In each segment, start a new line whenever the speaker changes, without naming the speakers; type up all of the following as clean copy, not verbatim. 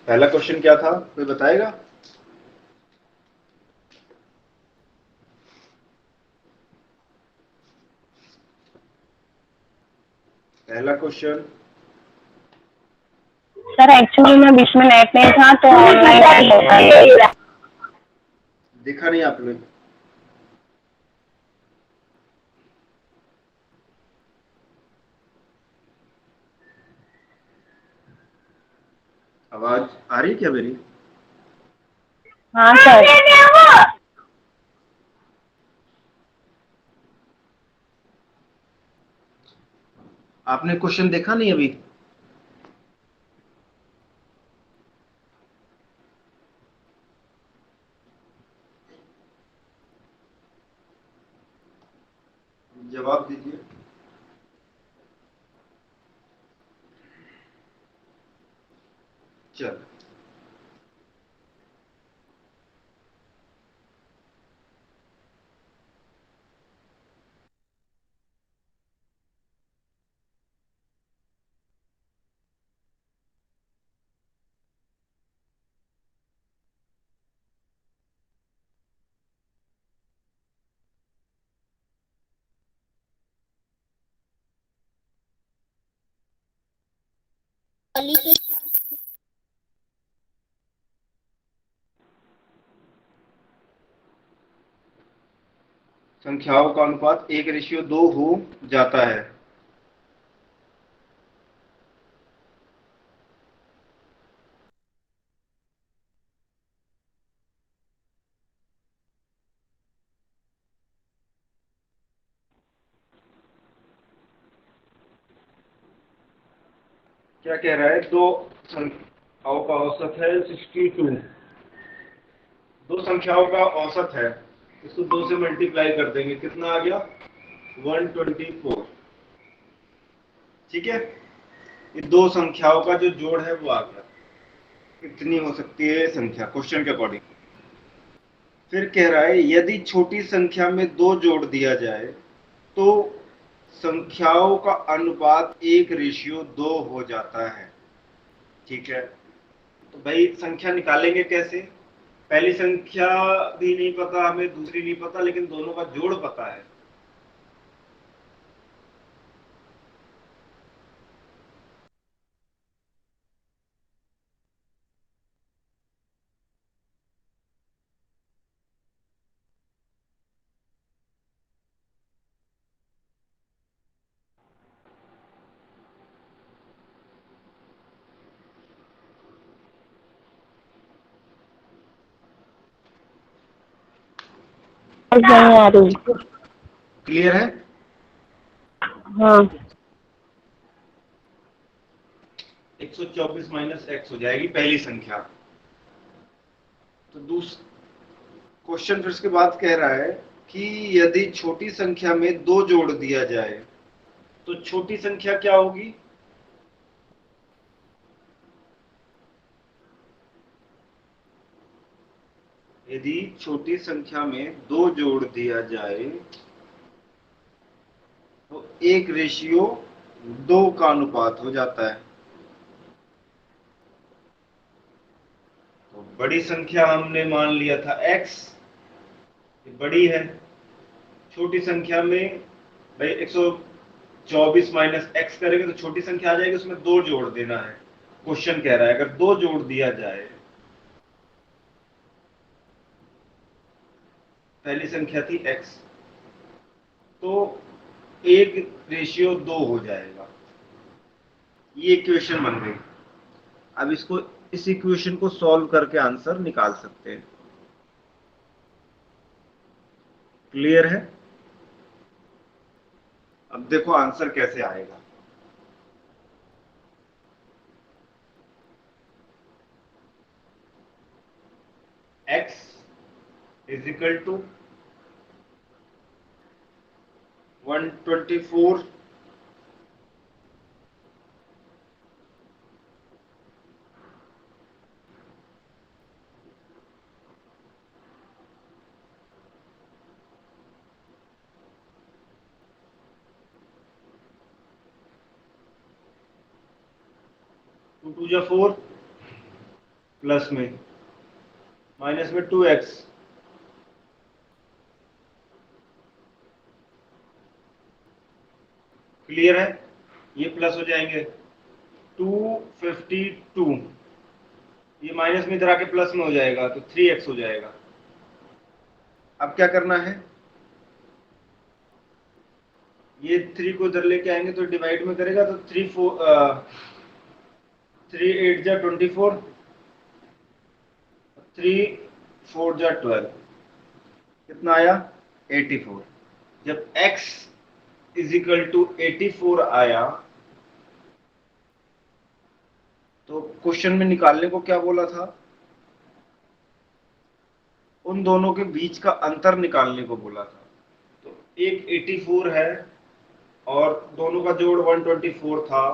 पहला क्वेश्चन क्या था, कोई बताएगा? पहला क्वेश्चन।
सर एक्चुअली में बीच में नेट नहीं था तो ऑनलाइन होता है।
देखा नहीं आपने? आवाज आ रही है क्या मेरी?
हाँ सर।
आपने क्वेश्चन देखा नहीं अभी? जवाब दीजिए। चल, संख्याओं का अनुपात 1:2 हो जाता है। क्या कह रहा है? दो संख्याओं का औसत है 62। दो संख्याओं का औसत है, इसको 2 से मल्टीप्लाई कर देंगे, कितना आ गया? 124। ठीक है, ये दो संख्याओं का जो जोड़ है वो आ गया। कितनी हो सकती है संख्या क्वेश्चन के अकॉर्डिंग? फिर कह रहा है यदि छोटी संख्या में दो जोड़ दिया जाए तो संख्याओं का अनुपात 1:2 हो जाता है। ठीक है, तो भाई संख्या निकालेंगे कैसे? पहली संख्या भी नहीं पता हमें, दूसरी नहीं पता, लेकिन दोनों का जोड़ पता है।
नहीं आ रही।
क्लियर है?
हाँ
124 माइनस एक्स हो जाएगी पहली संख्या। तो दूसरा क्वेश्चन फिर उसके बाद कह रहा है कि यदि छोटी संख्या में दो जोड़ दिया जाए तो छोटी संख्या क्या होगी? यदि छोटी संख्या में दो जोड़ दिया जाए तो 1:2 का अनुपात हो जाता है। तो बड़ी संख्या हमने मान लिया था x, ये बड़ी है। छोटी संख्या में भाई 124 माइनस एक्स करेंगे तो छोटी संख्या आ जाएगी, उसमें दो जोड़ देना है। क्वेश्चन कह रहा है अगर दो जोड़ दिया जाए, पहली संख्या थी x, तो 1:2 हो जाएगा। ये इक्वेशन बन गई। अब इसको, इस इक्वेशन को सॉल्व करके आंसर निकाल सकते हैं। क्लियर है? अब देखो आंसर कैसे आएगा। x इज इक्वल टू 124 2 2 जा 4, प्लस में, माइनस में 2x, क्लियर है? ये प्लस हो जाएंगे 252, ये माइनस में इधर आके प्लस में हो जाएगा तो 3x हो जाएगा। अब क्या करना है, ये 3 को इधर लेके आएंगे तो डिवाइड में करेगा तो 3 8 जा 24, 3 4 जा 12, कितना आया 84। जब x इज इक्वल टू 84 आया तो क्वेश्चन में निकालने को क्या बोला था, उन दोनों के बीच का अंतर निकालने को बोला था। तो एक 84 है और दोनों का जोड़ 124 था,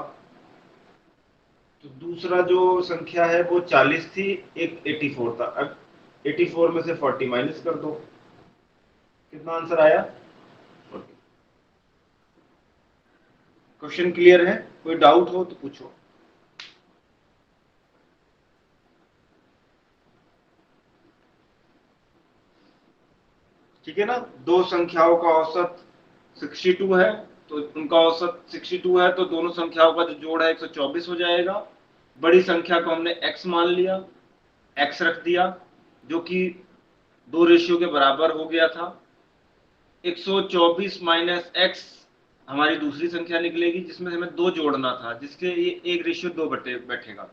तो दूसरा जो संख्या है वो 40 थी, एक 84 था। अब 84 में से 40 माइनस कर दो, कितना आंसर आया 40। क्वेश्चन क्लियर है? कोई डाउट हो तो पूछो। ठीक है ना, दो संख्याओं का औसत 62 है, तो उनका औसत 62 है, तो दोनों संख्याओं का जो जोड़ है 124 हो जाएगा। बड़ी संख्या को हमने x मान लिया, x रख दिया, जो कि 2 रेशियो के बराबर हो गया था। 124 माइनस x हमारी दूसरी संख्या निकलेगी जिसमें हमें 2 जोड़ना था, जिसके ये 1 रेशियो 2 बैठेगा।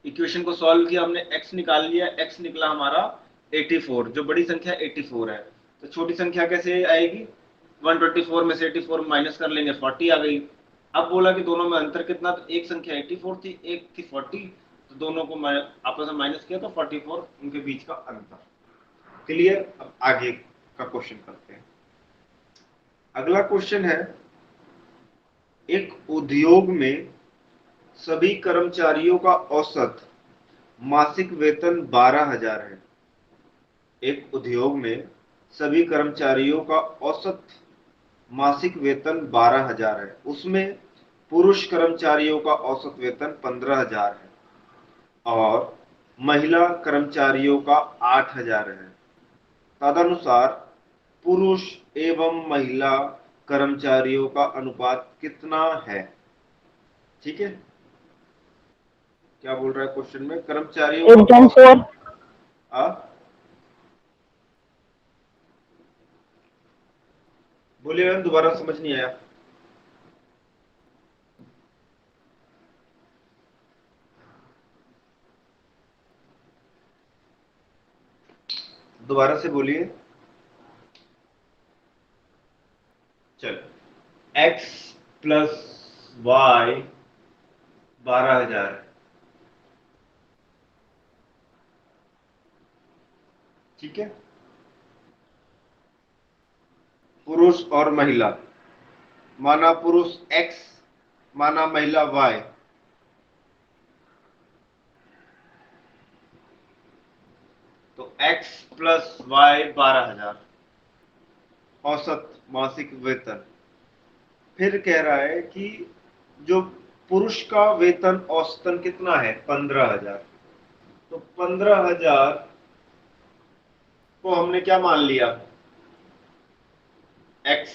इक्वेशन को सॉल्व किया हमने, x निकाल लिया, x निकला हमारा 84, जो बड़ी संख्या 84 है। तो छोटी संख्या कैसे आएगी, 124 में से 84 माइनस कर लेंगे, 40 आ गई। अब बोला कि दोनों में अंतर कितना, तो एक संख्या 84 थी, एक थी 40, तो दोनों को आपस में माइनस किया तो 44 उनके बीच का अंतर। क्लियर? अब आगे का क्वेश्चन करते हैं। अगला क्वेश्चन है, एक उद्योग में सभी कर्मचारियों का औसत मासिक वेतन 12,000 है। एक उद्योग में सभी कर्मचारियों का औसत मासिक वेतन 12,000 है, उसमें पुरुष कर्मचारियों का औसत वेतन 15,000 है और महिला कर्मचारियों का 8,000 है। तदनुसार पुरुष एवं महिला कर्मचारियों का अनुपात कितना है? ठीक है, क्या बोल रहा है क्वेश्चन में, कर्मचारियों का औसत, बोलिए मैम, दोबारा समझ नहीं आया। दोबारा से बोलिए। चलो, x प्लस वाई 12,000 है, ठीक है। पुरुष और महिला, माना पुरुष x, माना महिला y। तो x प्लस वाई 12,000 औसत मासिक वेतन। फिर कह रहा है कि जो पुरुष का वेतन औसतन कितना है, 15,000। तो 15,000 को हमने क्या मान लिया, x,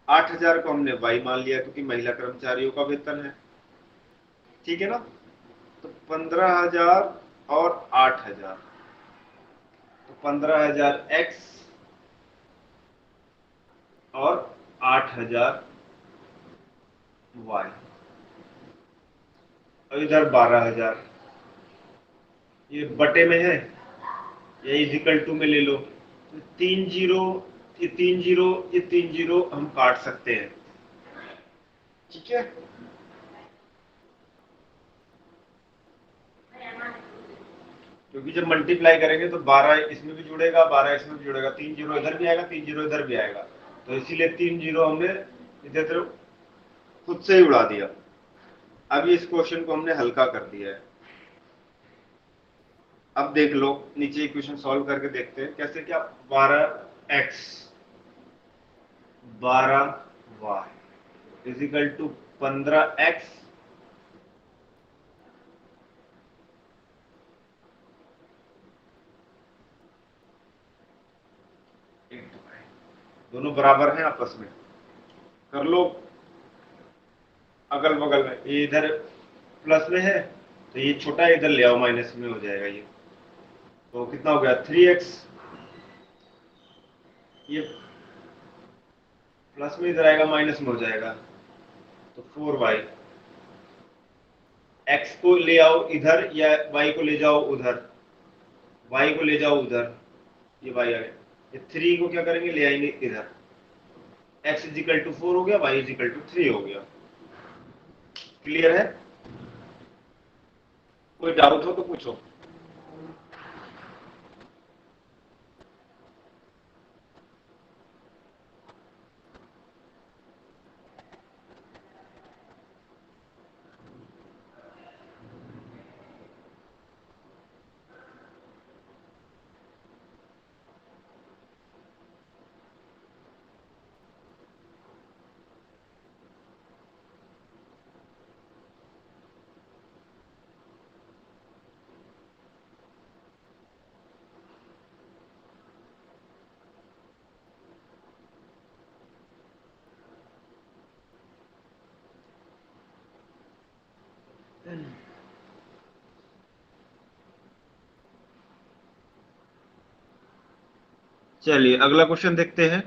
8,000 को हमने y मान लिया क्योंकि महिला कर्मचारियों का वेतन है, ठीक है ना। तो 15,000 और 8,000, तो 15,000 x और 8,000 y, और इधर 12,000, ये बटे में है या इजिकल टू में ले लो, तो 3 जीरो, ये 3 जीरो, ये 3 जीरो हम काट सकते हैं, ठीक है। क्योंकि जब मल्टीप्लाई करेंगे तो 12 इसमें भी जुड़ेगा, 12 इसमें भी जुड़ेगा, 3 जीरो इधर भी आएगा, 3 जीरो इधर भी आएगा, तो इसीलिए 3 जीरो हमने इधर खुद से ही उड़ा दिया। अब इस क्वेश्चन को हमने हल्का कर दिया है। अब देख लो, नीचे इक्वेशन सॉल्व करके देखते हैं कैसे, क्या 12x 12y is equal to 15x दोनों बराबर हैं आपस में, कर लो अगल बगल में। ये इधर प्लस में है तो ये छोटा इधर ले आओ, माइनस में हो जाएगा ये। तो कितना हो गया 3x, ये प्लस में इधर आएगा माइनस में हो जाएगा, तो 4y। x को ले आओ इधर या y को ले जाओ उधर, y को ले जाओ उधर, ये y आ गया। ये 3 को क्या करेंगे, ले आएंगे इधर, x इजिकल टू 4 हो गया, y इजिकल टू 3 हो गया। क्लियर है? कोई डाउट हो तो पूछो। चलिए अगला क्वेश्चन देखते हैं।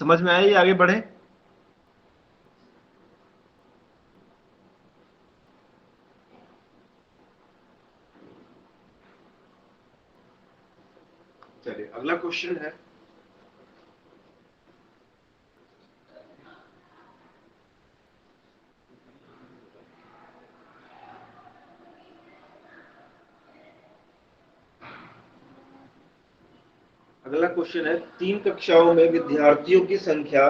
समझ में आया? ये आगे बढ़े। चलिए अगला क्वेश्चन है, अगला क्वेश्चन है, 3 कक्षाओं में विद्यार्थियों की संख्या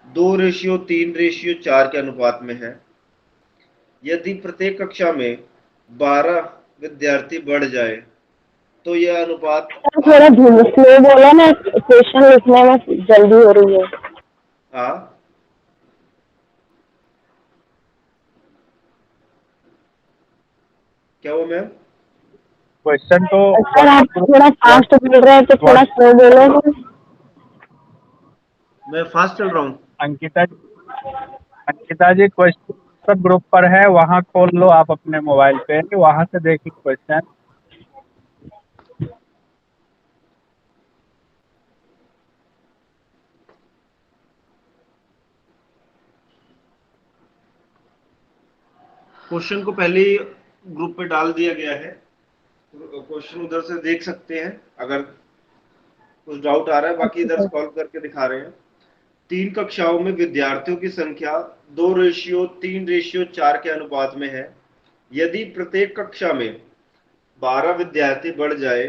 2:3:4 के अनुपात में है। यदि प्रत्येक कक्षा में 12 विद्यार्थी बढ़ जाए तो यह अनुपात।
थोड़ा स्लो बोलो ना, क्वेश्चन लिखने में जल्दी हो रही है।
हाँ, क्या हुआ मैम?
क्वेश्चन तो
सर आप थोड़ा फास्ट बोल रहे हैं तो थोड़ा स्लो बोलो।
मैं फास्ट चल रहा हूँ।
अंकिता जी क्वेश्चन सब ग्रुप पर है, वहाँ खोल लो आप अपने मोबाइल पे, वहाँ से देख लो क्वेश्चन।
क्वेश्चन को पहले ही ग्रुप पे डाल दिया गया है, क्वेश्चन उधर से देख सकते हैं अगर कुछ डाउट आ रहा है, बाकी इधर सॉल्व करके दिखा रहे हैं। 3 कक्षाओं में विद्यार्थियों की संख्या 2:3:4 के अनुपात में है। यदि प्रत्येक कक्षा में 12 विद्यार्थी बढ़ जाए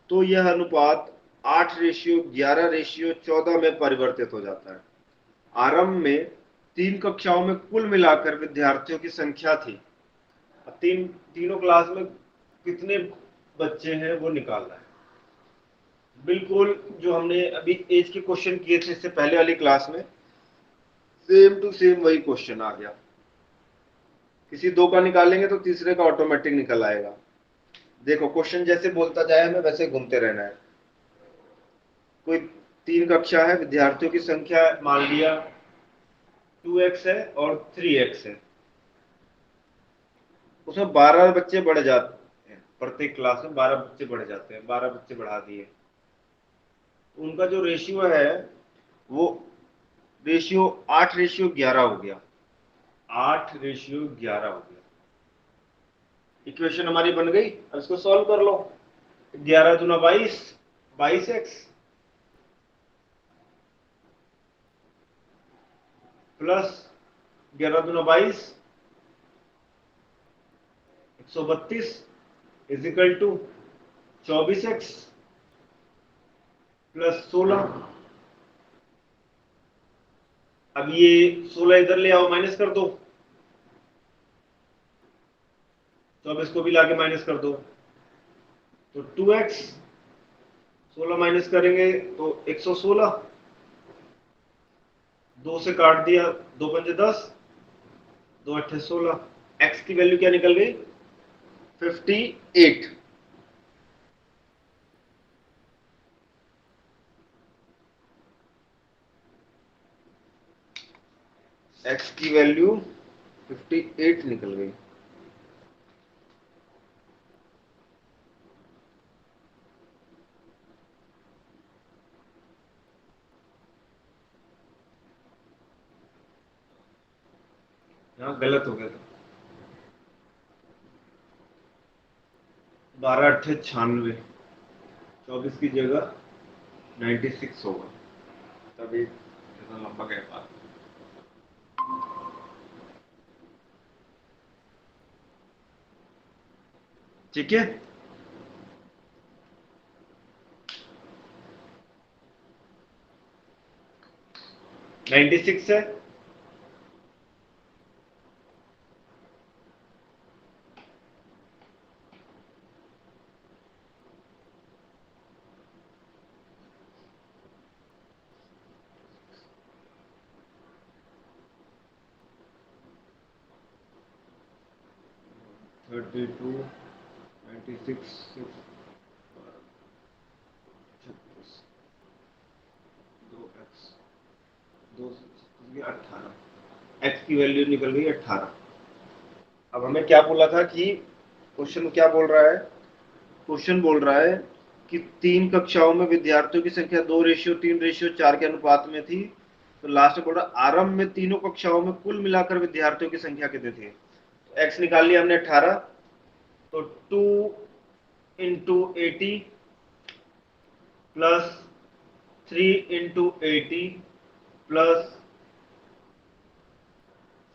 तो यह अनुपात 8:11:14 में परिवर्तित हो जाता है। आरंभ में 3 कक्षाओं में कुल मिलाकर विद्यार्थियों की संख्या थी। तीनों क्लास में कितने बच्चे हैं वो निकालना है। बिल्कुल जो हमने अभी एज के क्वेश्चन किए थे इससे पहले वाली क्लास में, सेम टू सेम वही क्वेश्चन आ गया। किसी 2 का निकालेंगे तो तीसरे का ऑटोमेटिक निकल आएगा। देखो क्वेश्चन जैसे बोलता जाए हमें वैसे घूमते रहना है। कोई 3 कक्षा है, विद्यार्थियों की संख्या मान लिया 2x है और 3x है, उसमें 12 बच्चे बढ़ जाते हैं, प्रत्येक क्लास में 12 बच्चे बढ़ जाते हैं, 12 बच्चे बढ़ा दिए। उनका जो रेशियो है वो रेशियो 8:11 हो गया, 8:11 हो गया। इक्वेशन हमारी बन गई। अब इसको सॉल्व कर लो। 11 दूना 22, 22x प्लस 11 दूना 22, 132 इजिकल टू 24x प्लस 16। अब ये 16 इधर ले आओ, माइनस कर दो, 24 को भी लाके माइनस कर दो, तो 2x, 16 माइनस करेंगे तो 116, 2 से काट दिया, 2 पंजे 10, 2 अट्ठे 16। x की वैल्यू क्या निकल गई 58। x की वैल्यू 58 निकल गई। यहाँ गलत हो गया था, 12 अट्ठे 96, 24 की जगह 96 होगा, तभी इतना लंबा गैप आ गया। ठीक है, नाइन्टी सिक्स है, थर्टी टू, 96, 36, 2x, 18, x की वैल्यू निकल गई 18। अब हमें क्या बोला था कि क्वेश्चन क्या बोल रहा है, क्वेश्चन बोल रहा है कि 3 कक्षाओं में विद्यार्थियों की संख्या 2:3:4 के अनुपात में थी। तो लास्ट में बोल रहा आरंभ में तीनों कक्षाओं में कुल मिलाकर विद्यार्थियों की संख्या कितनी थी। तो x निकाल लिया हमने 18, तो 2 into 80 plus 3 into 80 plus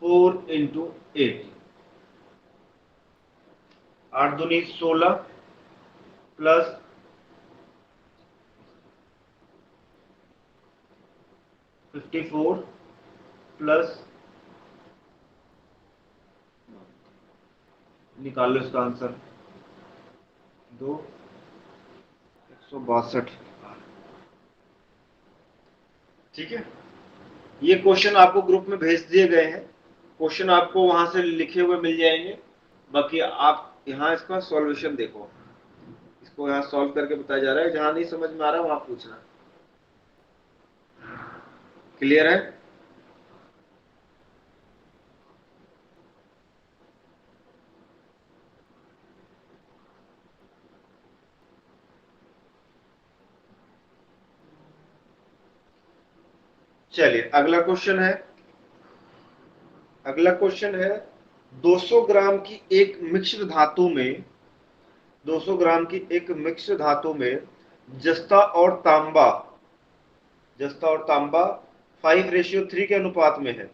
4 into 80, 8 दूनी 16 प्लस 54 प्लस, निकाल लो इसका आंसर, 162। ठीक है, ये क्वेश्चन आपको ग्रुप में भेज दिए गए हैं, क्वेश्चन आपको वहां से लिखे हुए मिल जाएंगे। बाकी आप यहाँ इसका सॉल्यूशन देखो, इसको यहाँ सॉल्व करके बताया जा रहा है, जहां नहीं समझ में आ रहा वहां पूछना। क्लियर है? चलिए अगला क्वेश्चन है, अगला क्वेश्चन है 200 ग्राम की एक मिश्र धातु में, 200 ग्राम की एक मिश्र धातु में जस्ता और तांबा, जस्ता और तांबा 5:3 के अनुपात में है।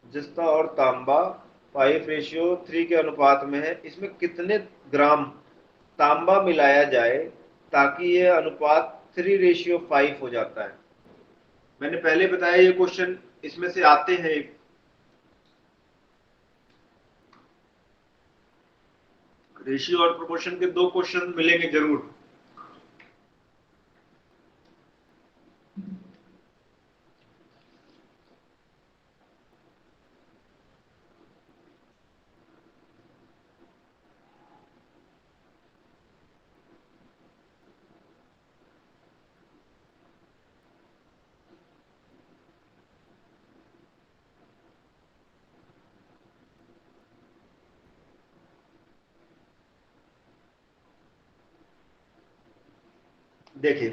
जस्ता और तांबा 5:3 के अनुपात में है। इसमें कितने ग्राम तांबा मिलाया जाए ताकि यह अनुपात 3:5 हो जाता है। मैंने पहले बताया ये क्वेश्चन इसमें से आते हैं, रेशियो और प्रोपोर्शन के 2 क्वेश्चन मिलेंगे जरूर। देखिए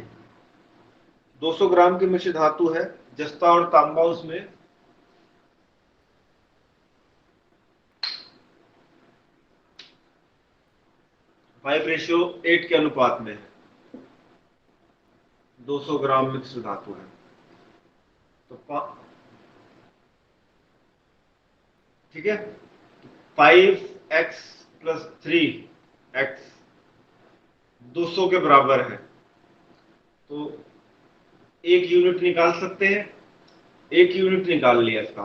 200 ग्राम की मिश्र धातु है, जस्ता और तांबा उसमें 5:8 के अनुपात में है। 200 ग्राम मिश्र धातु है तो ठीक है, 5x प्लस 3x 200 के बराबर है, तो एक यूनिट निकाल सकते हैं, एक यूनिट निकाल लिया इसका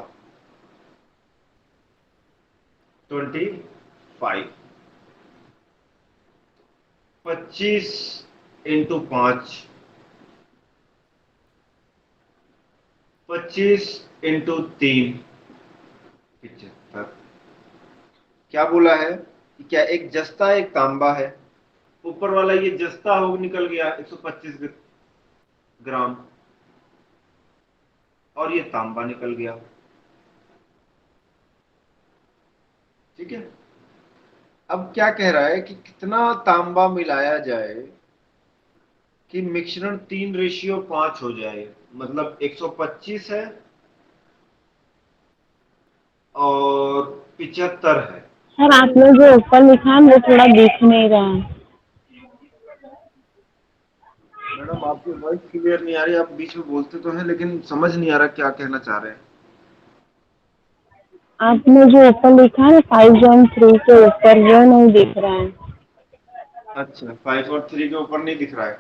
25, 25 इंटू 5, 25 इंटू 3, 75। क्या बोला है कि क्या एक जस्ता एक तांबा है, ऊपर वाला ये जस्ता हो निकल गया 125 ग्राम और ये तांबा निकल गया ठीक है। अब क्या कह रहा है कि कितना तांबा मिलाया जाए कि मिश्रण 3:5 हो जाए, मतलब 125 है और 75 है।
सर आपने जो ऊपर लिखा है वो थोड़ा दिख नहीं रहा है।
मैडम आपकी वॉइस क्लियर नहीं आ रही, आप बीच में बोलते तो हैं लेकिन समझ नहीं आ रहा क्या कहना चाह रहे हैं।
आपने जो ऊपर लिखा है 5.3 के ऊपर वो नहीं दिख रहा है।
अच्छा, 5 और 3 के ऊपर नहीं दिख रहा है।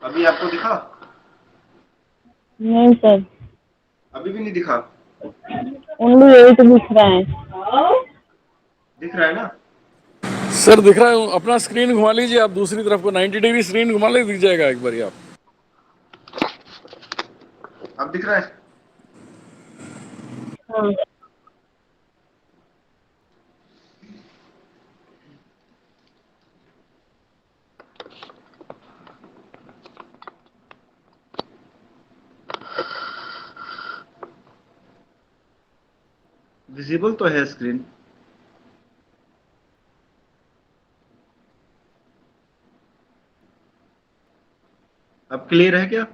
अभी आपको दिखा?
नहीं सर,
अभी भी नहीं दिखा?
ओनली 8 दिख रहा है।
दिख रहा है ना?
सर दिख रहा है, अपना स्क्रीन घुमा लीजिए आप दूसरी तरफ को, 90 डिग्री स्क्रीन घुमा ले, दिख जाएगा एक बार आप।
अब दिख रहा है?
हाँ
विजिबल तो है स्क्रीन। अब क्लियर है क्या?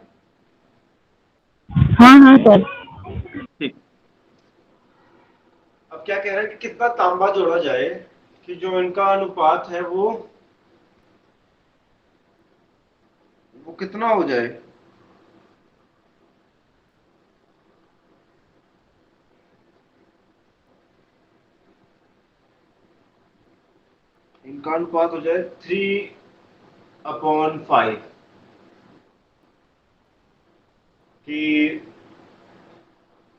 हाँ हाँ सर।
ठीक। अब क्या कह रहा है कि कितना तांबा जोड़ा जाए कि जो इनका अनुपात है वो कितना हो जाए। इनका अनुपात हो जाए 3/5, कि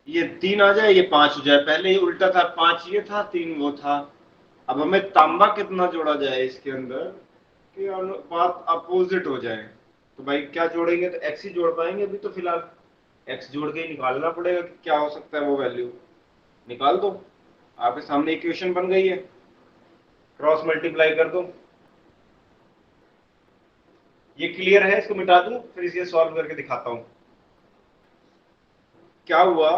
ये 3 आ जाए, ये 5 हो जाए। पहले ये उल्टा था, 5 ये था, 3 वो था। अब हमें तांबा कितना जोड़ा जाए इसके अंदर कि अनुपात अपोजिट हो जाए। तो भाई क्या जोड़ेंगे, तो एक्स ही जोड़ पाएंगे अभी तो फिलहाल। एक्स जोड़ के ही निकालना पड़ेगा कि क्या हो सकता है वो वैल्यू। निकाल दो, आपके सामने इक्वेशन बन गई है, क्रॉस मल्टीप्लाई कर दो। ये क्लियर है, इसको मिटा दूं फिर इसे सॉल्व करके दिखाता हूं। क्या हुआ,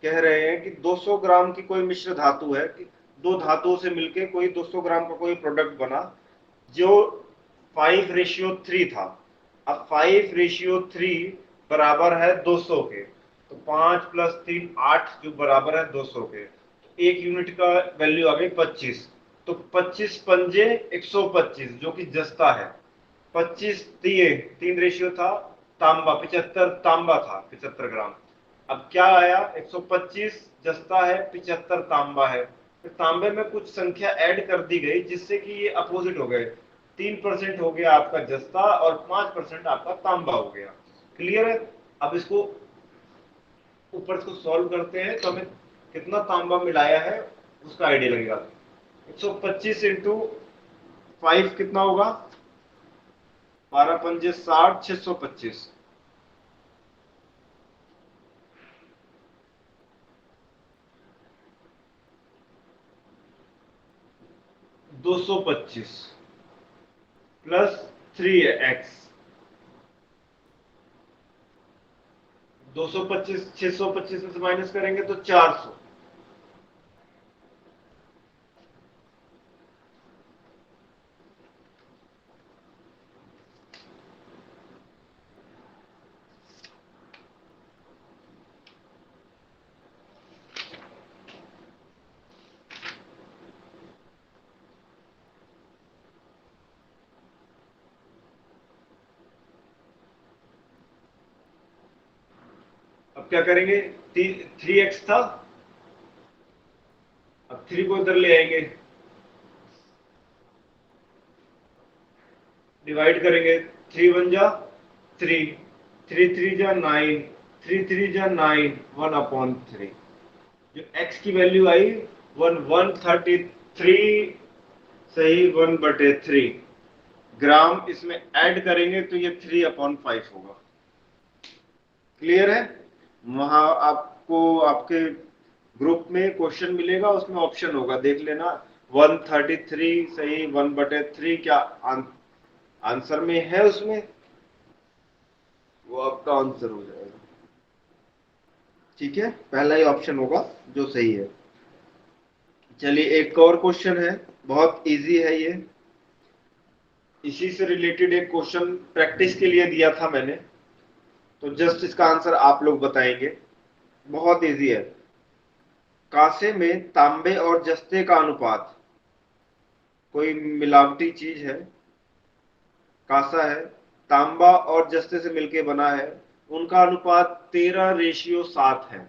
कह रहे हैं कि 200 ग्राम की कोई मिश्र धातु है कि दो धातुओं से मिलके कोई 200 ग्राम का कोई प्रोडक्ट बना जो 5:3 था। अब 5:3 बराबर है 200 के, तो 5 + 3 8 जो बराबर है 200 के। तो एक यूनिट का वैल्यू आ गई 25। तो 25 पंजे 125 जो कि जस्ता है। 25 दिए, 3 रेशियो था, तांबा 75 तांबा था 75 ग्राम। अब क्या आया, 125 जस्ता है, 75 तांबा है। फिर तांबे में कुछ संख्या ऐड कर दी गई जिससे कि ये अपोजिट हो गए। 3% हो गया आपका जस्ता और 5% आपका तांबा हो गया। क्लियर है? अब इसको ऊपर इसको सॉल्व करते हैं तो हमें कितना तांबा मिलाया है उसका आइडिया लगेगा। 125 इंटू 5 कितना होगा, 12 पंजे 60, 625। 225 प्लस 3x, 225 625 में से माइनस करेंगे तो 400। अब क्या करेंगे, 3x था, अब 3 को इधर ले आएंगे, डिवाइड करेंगे। 3 1 जा 3, 3 3 जा 9, 3 3 जा 9, 1/3। जो x की वैल्यू आई 133, सही 1/3 ग्राम। इसमें ऐड करेंगे तो ये 3/5 होगा। क्लियर है? वहां आपको आपके ग्रुप में क्वेश्चन मिलेगा, उसमें ऑप्शन होगा, देख लेना। 133 सही 1/3 क्या आंसर में है, उसमें वो आपका आंसर हो जाएगा। ठीक है, पहला ही ऑप्शन होगा जो सही है। चलिए एक और क्वेश्चन है, बहुत इजी है ये। इसी से रिलेटेड एक क्वेश्चन प्रैक्टिस के लिए दिया था मैंने, तो जस्ट इसका आंसर आप लोग बताएंगे। बहुत इजी है। कांसे में तांबे और जस्ते का अनुपात, कोई मिलावटी चीज है, कांसा है, तांबा और जस्ते से मिलके बना है, उनका अनुपात 13:7 है,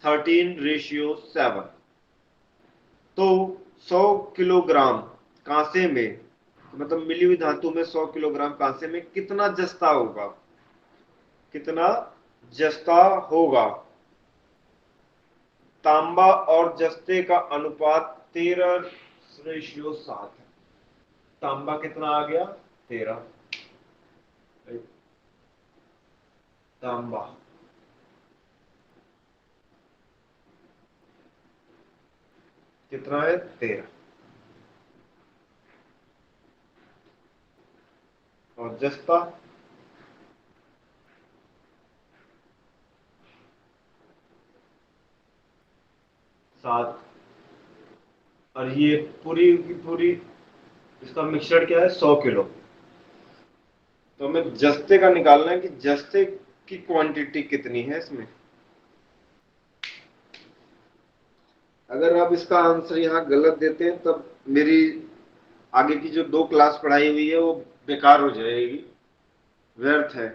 13:7। तो 100 किलोग्राम कांसे में, मतलब मिली हुई धातु में 100 किलोग्राम कांसे में कितना जस्ता होगा, कितना जस्ता होगा। तांबा और जस्ते का अनुपात 13:7 है। तांबा कितना आ गया, 13। तांबा कितना है, 13। और जस्ता 7। और ये पूरी की पूरी इसका मिक्सचर क्या है, 100 किलो। तो हमें जस्ते का निकालना है कि जस्ते की क्वांटिटी कितनी है इसमें। अगर आप इसका आंसर यहाँ गलत देते हैं तब मेरी आगे की जो 2 क्लास पढ़ाई हुई है वो बेकार हो जाएगी, व्यर्थ है।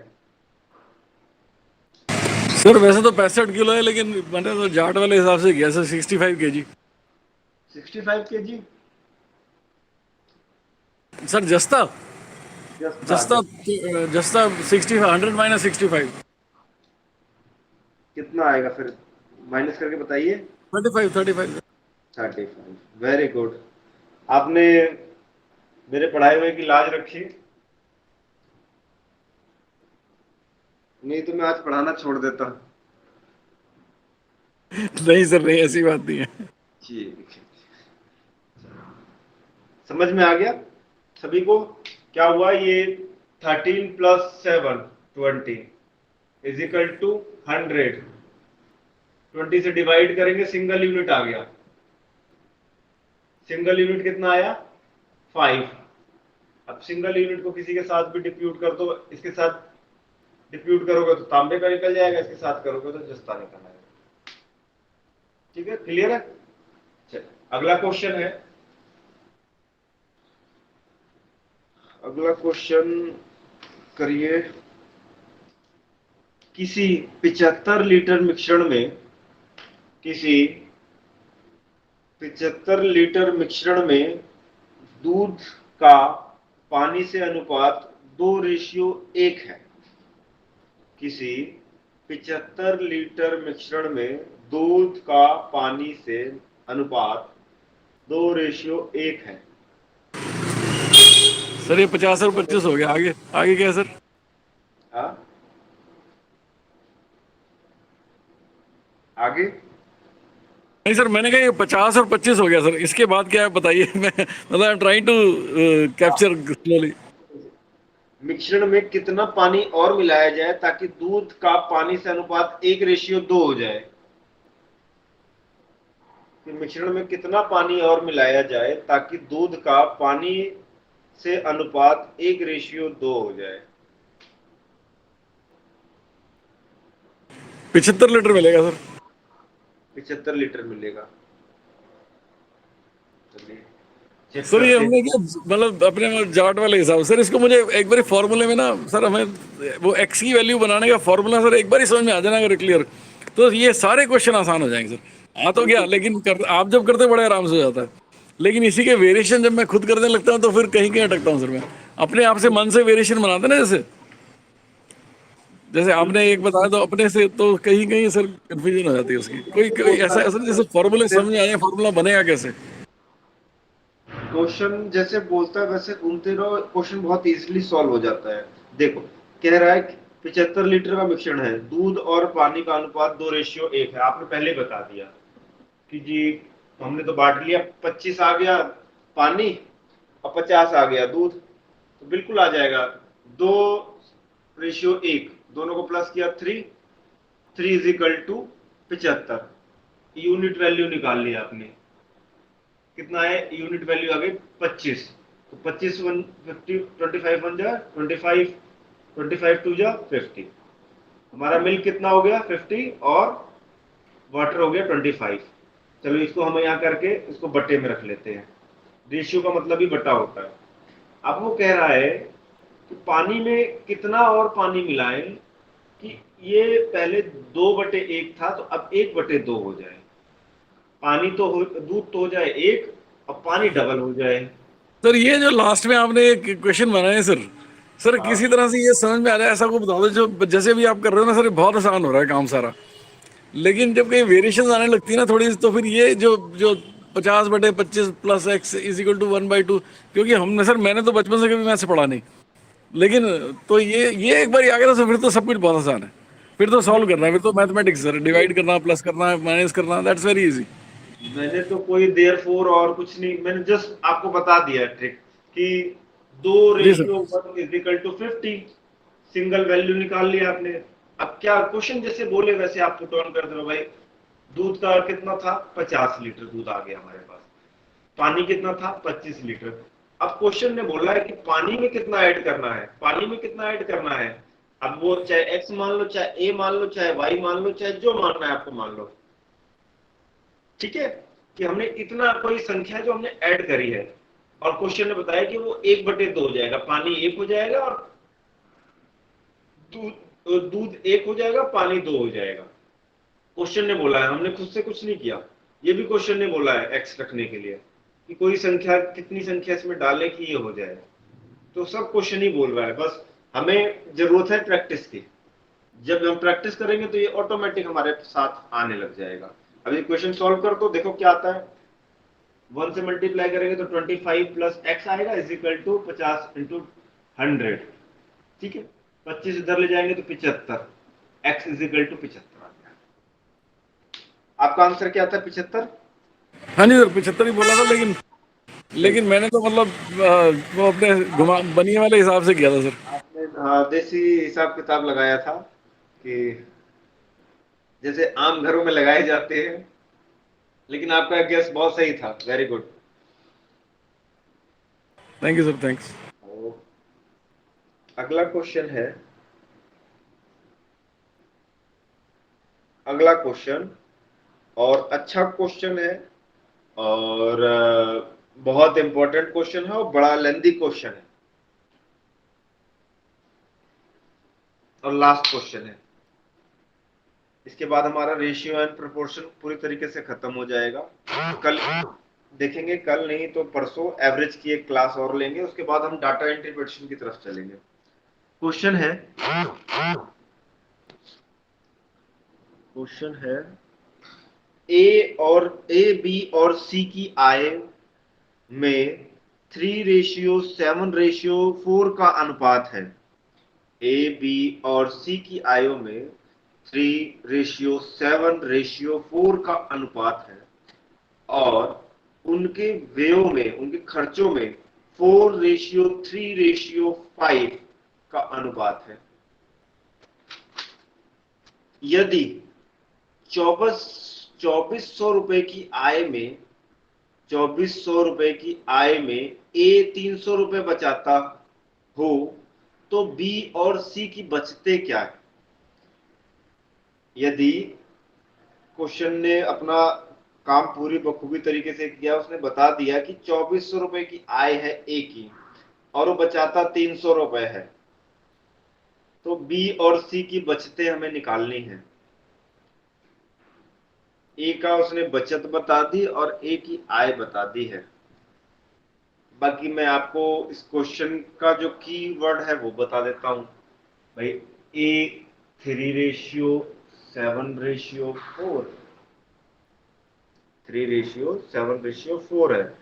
सर वैसे तो 65 किलो है, लेकिन मैंने तो जाट वाले हिसाब से किया सर, 65 kg।
65 kg
सर जस्ता,
जस्ता
जस्ता, जस्ता 60, 100 माइनस 65,
कितना आएगा फिर, माइनस करके बताइए।
35, 35।
35। वेरी गुड, आपने मेरे पढ़ाए हुए की लाज रखी, नहीं तो मैं आज पढ़ाना छोड़ देता।
नहीं सर, नहीं, ऐसी बात नहीं है।
ठीक है, समझ में आ गया सभी को क्या हुआ। ये 13 + 7 20 = 100। 20 से डिवाइड करेंगे, सिंगल यूनिट आ गया। सिंगल यूनिट कितना आया, 5। अब सिंगल यूनिट को किसी के साथ भी डिप्यूट कर दो, इसके साथ डिप्यूट करोगे तो तांबे का निकल जाएगा, इसके साथ करोगे तो जस्ता निकल आएगा। ठीक है, क्लियर है। चलिए अगला क्वेश्चन है। अगला क्वेश्चन करिए। किसी 75 लीटर मिश्रण में, किसी 75 लीटर मिश्रण में दूध का पानी से अनुपात 2:1 है। किसी 75 लीटर मिश्रण में दूध का पानी से अनुपात 2:1 है।
सर ये 50 और 25 हो गया, आगे आगे क्या है सर?
हाँ, आगे
नहीं सर, मैंने कहा ये 50 और 25 हो गया सर, इसके बाद क्या है बताइए। मैं मतलब I am trying to capture slowly.
मिश्रण में कितना पानी और मिलाया जाए ताकि दूध का पानी से अनुपात 1:2 हो जाए। कि मिश्रण में कितना पानी और मिलाया जाए ताकि दूध का पानी से अनुपात 1:2 हो जाए।
75 लीटर मिलेगा सर।
75 लीटर मिलेगा। चलिए चेक
सर ये
करते
हमने
हैं।
क्या, मतलब अपने जाट वाले हिसाब सर, इसको मुझे एक बार फॉर्मूले में ना सर, हमें वो एक्स की वैल्यू बनाने का फॉर्मूला सर एक बार ही समझ में आ जाना अगर क्लियर, तो ये सारे क्वेश्चन आसान हो जाएंगे सर। आ तो गया, लेकिन आप जब करते बड़े आराम से हो जाता है, लेकिन इसी के वेरिएशन जब मैं खुद करने लगता हूँ तो फिर कहीं कहीं अटकता हूँ सर मैं। अपने आप से मन से वेरिएशन बनाते ना, जैसे जैसे आपने एक बताया तो अपने से, तो कहीं कहीं सर कंफ्यूजन हो जाती है उसकी। कोई ऐसा ऐसा जैसे फॉर्मूले समझ में आए, फॉर्मूला बनेगा कैसे?
क्वेश्चन जैसे बोलता है वैसे घूमते रहो, क्वेश्चन बहुत इजीली सॉल्व हो जाता है। देखो कह रहा है कि 75 लीटर का मिश्रण है, दूध और पानी का अनुपात 2:1 है। आपने पहले बता दिया कि जी हमने तो बांट लिया, 25 आ गया पानी और 50 आ गया दूध, तो बिल्कुल आ जाएगा 2:1। दोनों को प्लस किया 3 = 75, यूनिट वैल्यू निकाल लिया आपने, कितना है यूनिट वैल्यू आ गई 25, तो 25 वन 50, 25 वन जा 25, 25 टू जा 50, हमारा मिल्क कितना हो गया 50 और वाटर हो गया 25। चलो इसको हम यहाँ करके इसको बट्टे में रख लेते हैं, रेशियो का मतलब ही बट्टा होता है। अब वो कह रहा है कि पानी में कितना और पानी मिलाएं कि ये पहले 2/1 था तो अब 1/2 हो जाए, पानी तो दूध तो हो जाए 1, अब पानी डबल हो जाए।
सर ये जो लास्ट में आपने एक क्वेश्चन बनाया सर, सर
हाँ
किसी तरह से ये समझ में आ रहा है, ऐसा को बता दो जो जैसे भी आप कर रहे हो ना सर, ये बहुत आसान हो रहा है काम सारा, लेकिन जब कहीं वेरिएशन आने लगती है ना थोड़ी, तो फिर ये जो जो 50/25 plus x is equal to 1/2, क्योंकि हमने सर, मैंने तो बचपन से कभी मैथ से पढ़ा नहीं, लेकिन तो ये एक बार आ गया तो फिर तो सब कुछ बहुत आसान है, फिर तो सॉल्व करना है, फिर तो मैथमेटिक्स सर, डिवाइड करना, प्लस करना, माइनस करना, दैट्स वेरी इजी।
मैंने तो कोई देयरफॉर और कुछ नहीं, मैंने जस्ट आपको बता दिया ट्रिक कि 2
जी sir.
Ratio 1 is equal to 50, single value निकाल लिया आपने। अब क्या क्वेश्चन जैसे बोले वैसे आप पुट ऑन कर दो भाई, दूध का कितना था 50 लीटर दूध आ गया हमारे पास, पानी कितना था 25 लीटर। अब क्वेश्चन ने बोला है कि पानी में कितना ऐड करना है, पानी में कितना ऐड करना है। अब वो चाहे एक्स मान लो, चाहे ए मान लो, चाहे वाई मान लो, चाहे जो मानना है आपको मान लो, ठीक है, कि हमने इतना कोई संख्या जो हमने ऐड करी है, और क्वेश्चन ने बताया कि वो 1/2 हो जाएगा, पानी 1 हो जाएगा और दूध दूध 1 हो जाएगा, पानी 2 हो जाएगा। क्वेश्चन ने बोला है, हमने खुद से कुछ नहीं किया, ये भी क्वेश्चन ने बोला है एक्स रखने के लिए कि कोई संख्या, कितनी संख्या इसमें डालने की ये हो जाए, तो सब क्वेश्चन ही बोल रहा है, बस हमें जरूरत है प्रैक्टिस की। जब हम प्रैक्टिस करेंगे तो ये ऑटोमेटिक हमारे साथ आने लग जाएगा। अब ये क्वेश्चन सॉल्व कर दो, देखो क्या आता है। 1 से मल्टीप्लाई करेंगे तो 25 प्लस एक्स आएगा इज इक्वल टू 50 इंटू 100, ठीक है। 25 इधर ले जाएंगे तो 75, एक्स इज इक्वल टू 75 आ गया। आपका आंसर क्या था 75?
हाँ जी सर, 75 ही बोला था, लेकिन मैंने तो मतलब वो अपने घुमा बनिए वाले हिसाब से किया था सर।
आपने देसी हिसाब किताब लगाया था कि जैसे आम घरों में लगाए जाते हैं, लेकिन आपका गेस बहुत सही था, very good.
Thank you sir, thanks.
अगला क्वेश्चन है, अगला क्वेश्चन और अच्छा क्वेश्चन है, और बहुत इंपॉर्टेंट क्वेश्चन है और बड़ा लेंदी क्वेश्चन है, और लास्ट क्वेश्चन है। इसके बाद हमारा रेशियो एंड प्रोपोर्शन पूरी तरीके से खत्म हो जाएगा। कल देखेंगे, कल नहीं तो परसों एवरेज की एक क्लास और लेंगे, उसके बाद हम डाटा इंटरप्रिटेशन की तरफ चलेंगे। क्वेश्चन है, क्वेश्चन है ए बी और सी की आय में 3:7:4 का अनुपात है। ए बी और सी की आयों में 3:7:4 का अनुपात है, और उनके व्ययों में, उनके खर्चों में 4:3:5 का अनुपात है। यदि 2400 रुपए की आय में, 2400 रुपए की आय में ए 300 रुपए बचाता हो तो बी और सी की बचते क्या है। यदि क्वेश्चन ने अपना काम पूरी बखूबी तरीके से किया, उसने बता दिया कि 2400 रुपए की आय है ए की और वो बचाता 300 रुपए है, तो बी और सी की बचतें हमें निकालनी है। ए का उसने बचत बता दी और ए की आय बता दी है। बाकी मैं आपको इस क्वेश्चन का जो की वर्ड है वो बता देता हूं भाई। ए 3:7:4, 3:7:4 है,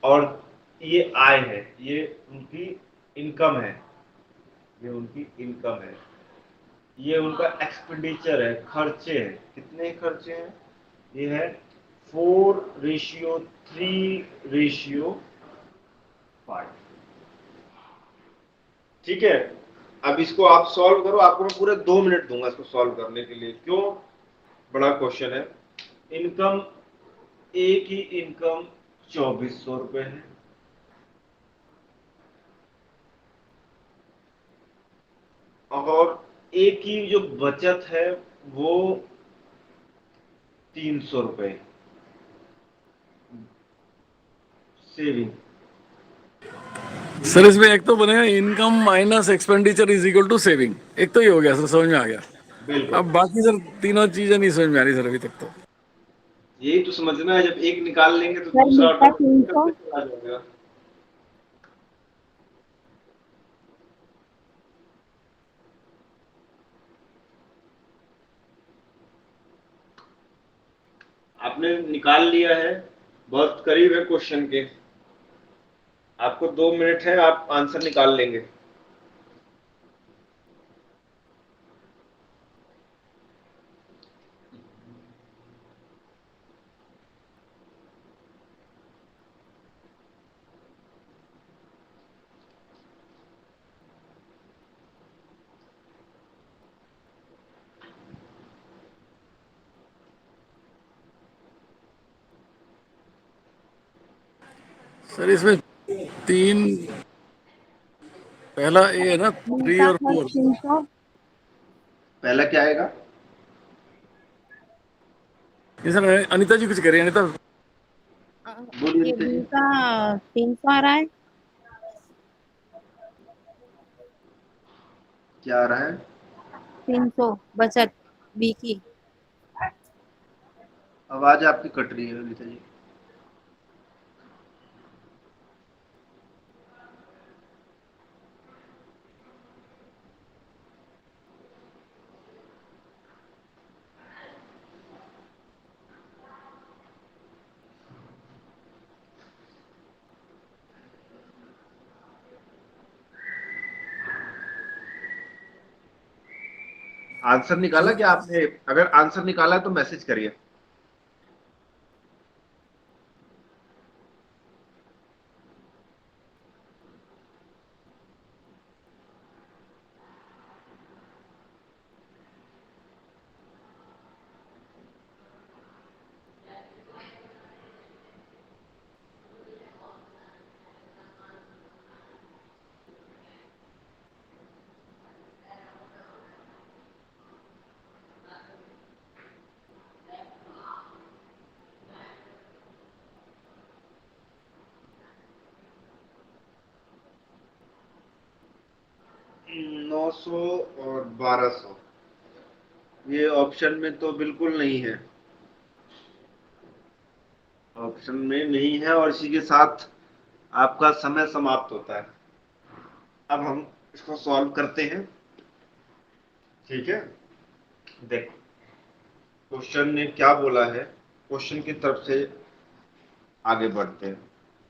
और ये आय है, ये उनकी इनकम है, ये उनकी इनकम है, ये उनका एक्सपेंडिचर है, खर्चे हैं। कितने खर्चे हैं? ये है 4:3:5, ठीक है। अब इसको आप सॉल्व करो, आपको मैं पूरे 2 मिनट दूंगा इसको सॉल्व करने के लिए। क्यों? बड़ा क्वेश्चन है। इनकम, ए की इनकम 2400 रुपए है, और ए की जो बचत है वो 300 रुपए सेविंग।
सर इसमें एक तो बनेगा income minus expenditure is equal to saving, एक तो ये हो गया सर, समझ में आ गया।
बिल्कुल,
अब बाकी सर तीनों चीजें नहीं समझ में आ रही सर अभी तक तो।
यही तो समझना है, जब एक निकाल लेंगे तो
सर
दूसरा
बीता
ऑटोमेटिक
300।
करते चला जाएगा। आपने निकाल लिया है, बहुत करीब है क्वेश्चन के। आपको 2 मिनट है, आप आंसर निकाल लेंगे।
सर इसमें तीन, पहला ए है ना, 3
बीता
और
सर
4।
300।
पहला क्या आएगा?
ये सर अनिता जी कुछ कह रही है, अनिता।
बोलिए
ये
नीता जी।
बी का 300 आ रहा है।
क्या आ रहा है?
300 बचत बी की।
आवाज आपकी कट रही है नीता जी। आंसर निकाला क्या आपने? अगर आंसर निकाला है तो मैसेज करिए। नौ सौ और 1200, ये ऑप्शन में तो बिल्कुल नहीं है, ऑप्शन में नहीं है, और इसी के साथ आपका समय समाप्त होता है। अब हम इसको सॉल्व करते हैं, ठीक है। देखो क्वेश्चन ने क्या बोला है, क्वेश्चन की तरफ से आगे बढ़ते हैं।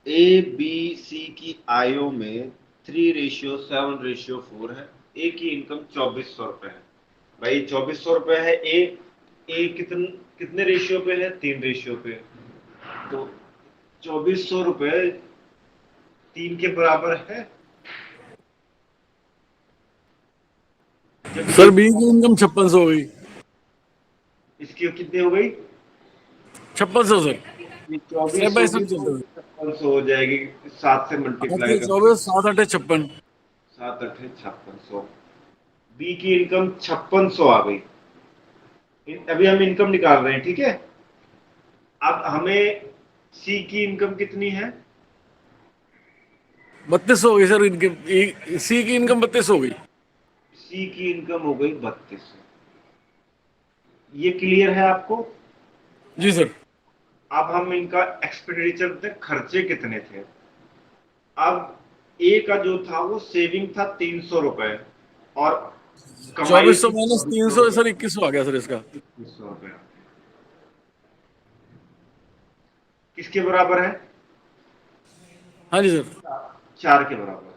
ए बी सी की आयो में 3:7:4 है। ए की इनकम 2400 रुपए है। भाई 2400 रुपए है। ए कितने रेशियो पे है? 3 रेशियो पे। तो 2400 रुपए 3 के बराबर है। जब
सर
ये,
बी की इनकम 5600 हो गई।
इसकी कितनी हो गई?
5600 सर,
ये
स्टेप
24
बाय
होगी
स्टेप
तो
चलते हुए।
5600 हो जाएगी। 7 से
8
मल्टीप्लाई
के
कर,
24, 7 8 56।
7 8 5600। बी की इनकम 5600 आ गई। अभी हम इनकम निकाल रहे हैं, ठीक है। अब हमें सी की इनकम कितनी है?
3200 हो गई सर इनकम, सी की इनकम 3200 हो गई।
सी की इनकम हो गई 3200। ये क्लियर है आपको?
जी सर।
अब हम इनका एक्सपेंडिचर थे, खर्चे कितने थे। अब ए का जो था वो सेविंग था 300 रुपए, और कमाई
2400
थी
माइनस
2400
300
रुपए,
सर 2100 आ गया सर इसका।
2100 रुपए किसके बराबर है?
हाँ जी सर,
4 के बराबर है।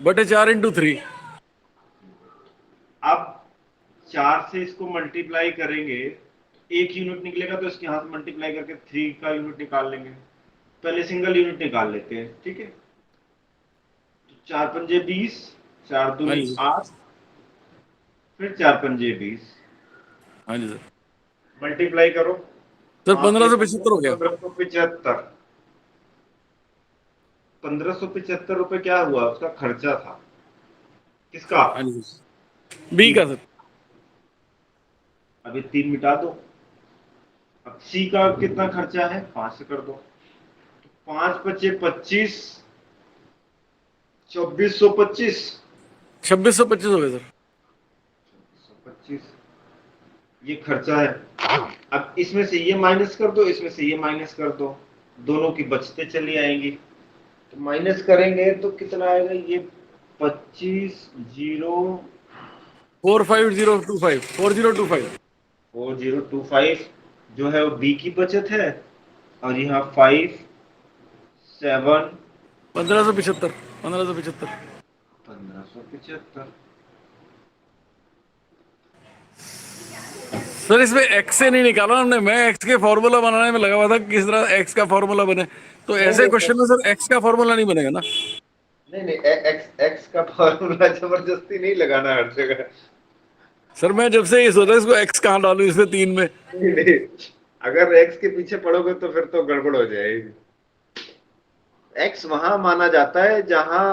बटे 4 इंटू 3।
अब 4 से इसको मल्टीप्लाई करेंगे, एक यूनिट निकलेगा तो इसके हाथ मल्टीप्लाई करके 3 का यूनिट निकाल लेंगे। पहले सिंगल यूनिट निकाल लेते हैं, ठीक है। तो 4 पंजे 20, 4
हाँ
दूनी
जी
8, फिर 4 पंजे 20,
हाँ जी सर।
मल्टीप्लाई करो।
सर
1575
1575 हो गया।
1575, 1575 रुपए क्या हुआ? उसका खर्चा था। किसका?
हाँ जी सर, बी का सर।
अभी 3 मिटा दो। अब सी का कितना खर्चा है? 5 से कर दो। 5 बचे 25, 2425।
2625 हो गया सर।
25, ये खर्चा है। अब इसमें से ये माइनस कर दो, इसमें से ये माइनस कर दो, दोनों की बचते चली आएंगी। तो माइनस करेंगे तो कितना आएगा? ये 25 0
45025 4025।
4025 जो है वो बी की बचत है, और यहाँ 5 7
1575 1575।
1575।
सर इसमें एक्स से नहीं निकाला हमने, मैं एक्स के फॉर्मूला बनाने में लगा हुआ था कि किस तरह एक्स का फॉर्मूला बने, तो
नहीं
ऐसे
नहीं
क्वेश्चन में सर एक्स का फॉर्मूला नहीं बनेगा ना।
नहीं नहीं, एक्स एक्स का फॉर्मूला जबरदस्ती नहीं लगाना हर जगह।
सर मैं जब से ये सोचा इसको एक्स कहाँ डालूं इसमें 3 में।
नहीं नहीं, अगर एक्स के पीछे पड़ोगे तो फिर तो गड़बड़ हो जाएगी। एक्स वहां माना जाता है जहां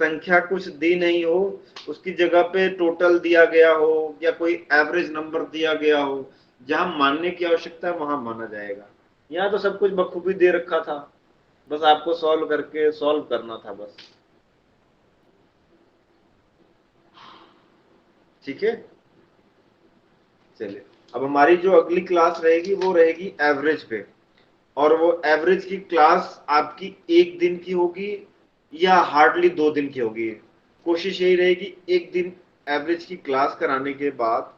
संख्या कुछ दी नहीं हो, उसकी जगह पे टोटल दिया गया हो या कोई एवरेज नंबर दिया गया हो, जहां मानने की आवश्यकता है वहां माना जाएगा। यहाँ तो सब कुछ बखूबी दे रखा था, बस आपको सॉल्व करना था बस। ठीक है, चलिए। अब हमारी जो अगली क्लास रहेगी वो रहेगी एवरेज पे, और वो एवरेज की क्लास आपकी 1 दिन की होगी या हार्डली 2 दिन की होगी। कोशिश यही रहेगी 1 दिन एवरेज की क्लास कराने के बाद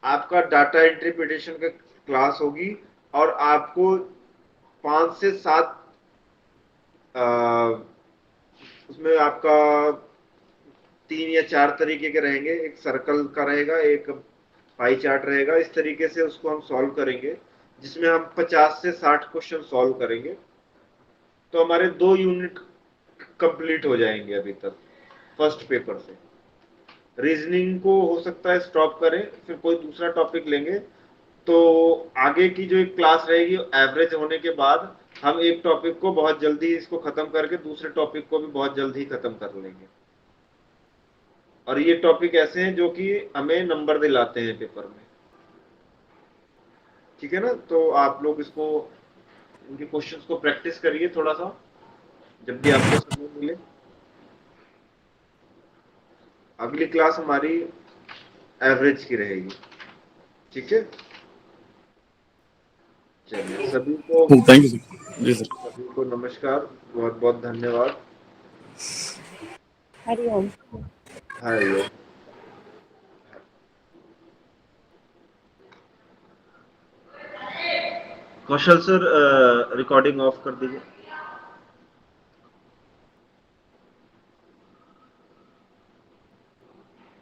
आपका डाटा इंटरप्रिटेशन का क्लास होगी, और आपको 5 से 7 उसमें आपका 3 या 4 तरीके के रहेंगे। एक सर्कल का रहेगा, एक पाई चार्ट रहेगा। इस तरीके से उसको हम सॉल्व करेंगे, जिसमें हम 50 से 60 क्वेश्चन सॉल्व करेंगे। तो हमारे 2 यूनिट कंप्लीट हो जाएंगे अभी तक फर्स्ट पेपर से। रीजनिंग को हो सकता है स्टॉप करें, फिर कोई दूसरा टॉपिक लेंगे। तो आगे की जो एक क्लास रहेगी एवरेज होने के बाद हम एक टॉपिक को बहुत जल्दी इसको खत्म करके दूसरे टॉपिक को भी बहुत जल्दी खत्म कर लेंगे। और ये टॉपिक ऐसे हैं जो कि हमें नंबर दिलाते हैं पेपर में। ठीक है ना? तो आप लोग इसको, इनके क्वेश्चंस को प्रैक्टिस करिए थोड़ा सा जब भी आपको समय मिले। अगली क्लास हमारी एवरेज की रहेगी। ठीक है, चलिए।
Thank you sir. जी सर।
सभी को नमस्कार, बहुत बहुत धन्यवाद।
हरिओम।
हरिओम। कौशल सर, रिकॉर्डिंग ऑफ कर दीजिए।